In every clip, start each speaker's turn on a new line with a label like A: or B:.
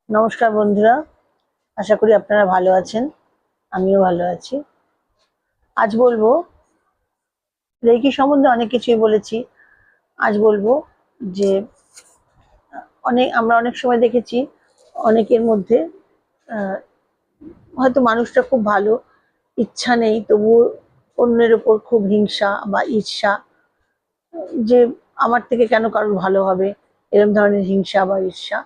A: নমস্কার বন্ধুরা, আশা করি আপনারা ভালো আছেন। আমিও ভালো আছি। আজ বলবো রেকি সম্বন্ধে অনেক কিছুই বলেছি। আজ বলবো যে আমরা অনেক সময় দেখেছি অনেকের মধ্যে আহ, হয়তো মানুষটা খুব ভালো, ইচ্ছা নেই, তবুও অন্যের ওপর খুব হিংসা বা ঈর্ষা, যে আমার থেকে কেন কারোর ভালো হবে, এরকম ধরনের হিংসা বা ঈর্ষা,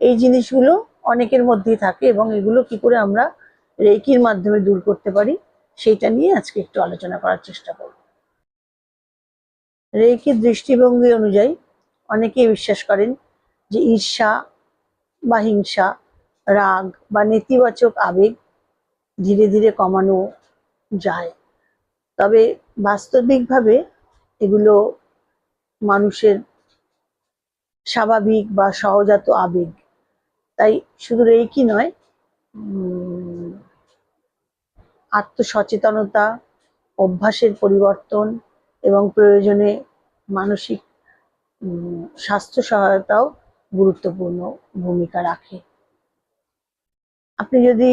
A: এই জিনিসগুলো অনেকের মধ্যেই থাকে এবং এগুলো কি করে আমরা রেকির মাধ্যমে দূর করতে পারি সেইটা নিয়ে আজকে একটু আলোচনা করার চেষ্টা করব। রেকির দৃষ্টিভঙ্গি অনুযায়ী অনেকেই বিশ্বাস করেন যে ঈর্ষা বা হিংসা, রাগ বা নেতিবাচক আবেগ ধীরে ধীরে কমানো যায়। তবে বাস্তবিকভাবে এগুলো মানুষের স্বাভাবিক বা সহজাত আবেগ। তাই শুধু রেকি নয়, আত্মসচেতনতা, অভ্যাসের পরিবর্তন এবং প্রয়োজনে মানসিক স্বাস্থ্য সহায়তাও গুরুত্বপূর্ণ ভূমিকা রাখে। আপনি যদি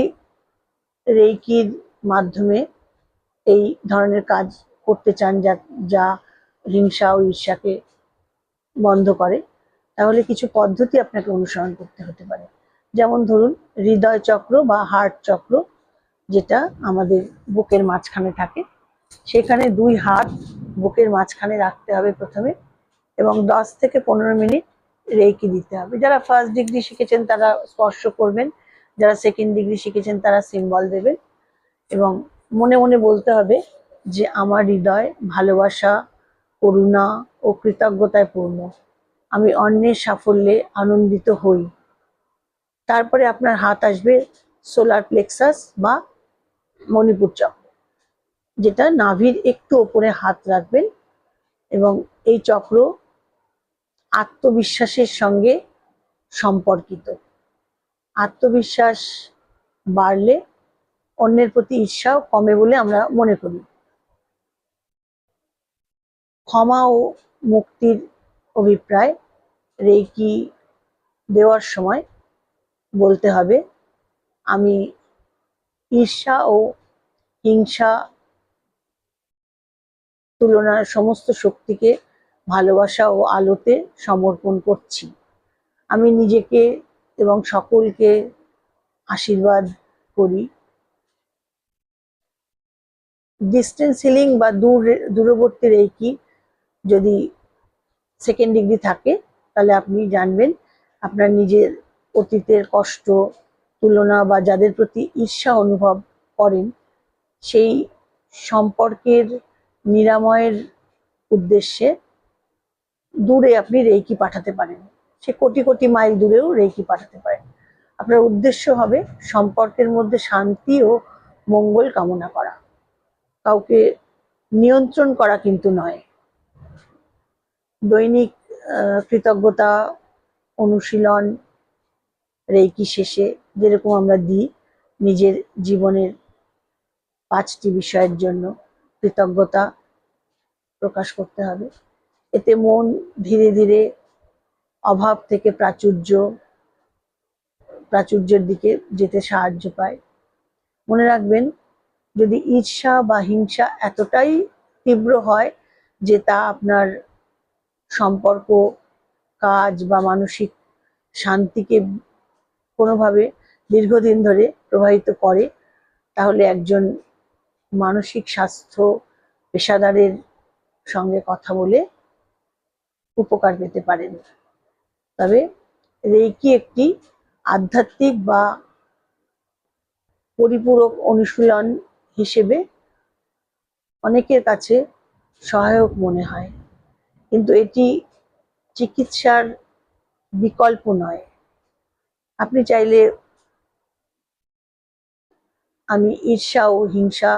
A: রেইকির মাধ্যমে এই ধরনের কাজ করতে চান, যা যা হিংসা ও ঈর্ষাকে বন্ধ করে, তাহলে কিছু পদ্ধতি আপনাকে অনুসরণ করতে হতে পারে। যেমন ধরুন, হৃদয় চক্র বা হার্ট চক্র, যেটা আমাদের বুকের মাঝখানে থাকে, সেখানে দুই হাত বুকের মাঝখানে রাখতে হবে প্রথমে, এবং 10 থেকে 15 মিনিট রেকি দিতে হবে। যারা ফার্স্ট ডিগ্রি শিখেছেন তারা স্পর্শ করবেন, যারা সেকেন্ড ডিগ্রি শিখেছেন তারা সিম্বল দেবেন, এবং মনে মনে বলতে হবে যে আমার হৃদয় ভালোবাসা, করুণা ও কৃতজ্ঞতায় পূর্ণ, আমি অন্যের সাফল্যে আনন্দিত হই। তারপরে আপনার হাত আসবে সোলার প্লেক্সাস বা মণিপুর চক্র, যেটা নাভির একটু ওপরে হাত রাখবেন, এবং এই চক্র আত্মবিশ্বাসের সঙ্গে সম্পর্কিত। আত্মবিশ্বাস বাড়লে অন্যের প্রতি ঈর্ষাও কমে বলে আমরা মনে করি। ক্ষমা ও মুক্তির অভিপ্রায় রেকি দেওয়ার সময় বলতে হবে, আমি ঈর্ষা ও হিংসা তুলনার সমস্ত শক্তিকে ভালোবাসা ও আলোতে সমর্পণ করছি। আমি নিজেকে এবং সকলকে আশীর্বাদ করি। ডিস্টেন্স হিলিং বা দূরবর্তী রেকি যদি সেকেন্ড ডিগ্রি থাকে, তাহলে আপনি জানবেন আপনার নিজের অতীতের কষ্ট, তুলনা বা যাদের প্রতি ঈর্ষা অনুভব করেন, সেই সম্পর্কের নিরাময়ের উদ্দেশ্যে দূরে আপনি রেকি পাঠাতে পারেন। সে কোটি কোটি মাইল দূরেও রেকি পাঠাতে পারেন। আপনার উদ্দেশ্য হবে সম্পর্কের মধ্যে শান্তি ও মঙ্গল কামনা করা, কাউকে নিয়ন্ত্রণ করা কিন্তু নয়। দৈনিক কৃতজ্ঞতা অনুশীলন রেকি শেষে যেরকম আমরা দিই, নিজের জীবনের 5টি বিষয়ের জন্য কৃতজ্ঞতা প্রকাশ করতে হবে। এতে মন ধীরে ধীরে অভাব থেকে প্রাচুর্যের দিকে যেতে সাহায্য পায়। মনে রাখবেন, যদি ঈর্ষা বা হিংসা এতটাই তীব্র হয় যে তা আপনার সম্পর্ক, কাজ বা মানসিক শান্তিকে কোনোভাবে দীর্ঘদিন ধরে প্রভাবিত করে, তাহলে একজন মানসিক স্বাস্থ্য পেশাদারের সঙ্গে কথা বলে উপকার পেতে পারেন। তবে রেকি একটি আধ্যাত্মিক বা পরিপূরক অনুশীলন হিসেবে অনেকের কাছে সহায়ক মনে হয়, কিন্তু এটি চিকিৎসার বিকল্প নয়। আপনি চাইলে আমি ঈর্ষা ও হিংসা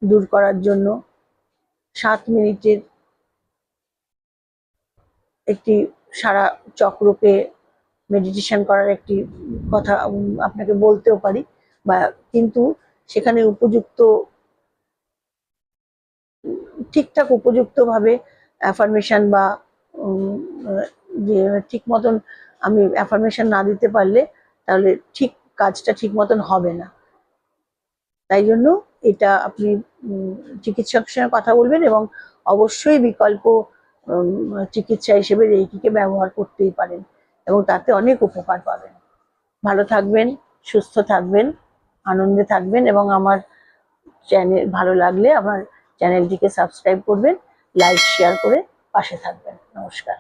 A: দূর করার জন্য 7 মিনিটের একটি সারা চক্রকে মেডিটেশন করার একটি কথা আপনাকে বলতেও পারি, বা কিন্তু সেখানে ঠিকঠাক উপযুক্তভাবে অ্যাফার্মেশন বা যে ঠিক মতন আমি অ্যাফার্মেশন না দিতে পারলে তাহলে ঠিক কাজটা ঠিক মতন হবে না। তাই জন্য এটা আপনি চিকিৎসকের সঙ্গে কথা বলবেন, এবং অবশ্যই বিকল্প চিকিৎসা হিসেবে রেইকিকে ব্যবহার করতেই পারেন, এবং তাতে অনেক উপকার পাবেন। ভালো থাকবেন, সুস্থ থাকবেন, আনন্দে থাকবেন, এবং আমার চ্যানেল ভালো লাগলে আমার চ্যানেলটিকে সাবস্ক্রাইব করবেন, লাইক শেয়ার করে পাশে থাকবেন। নমস্কার।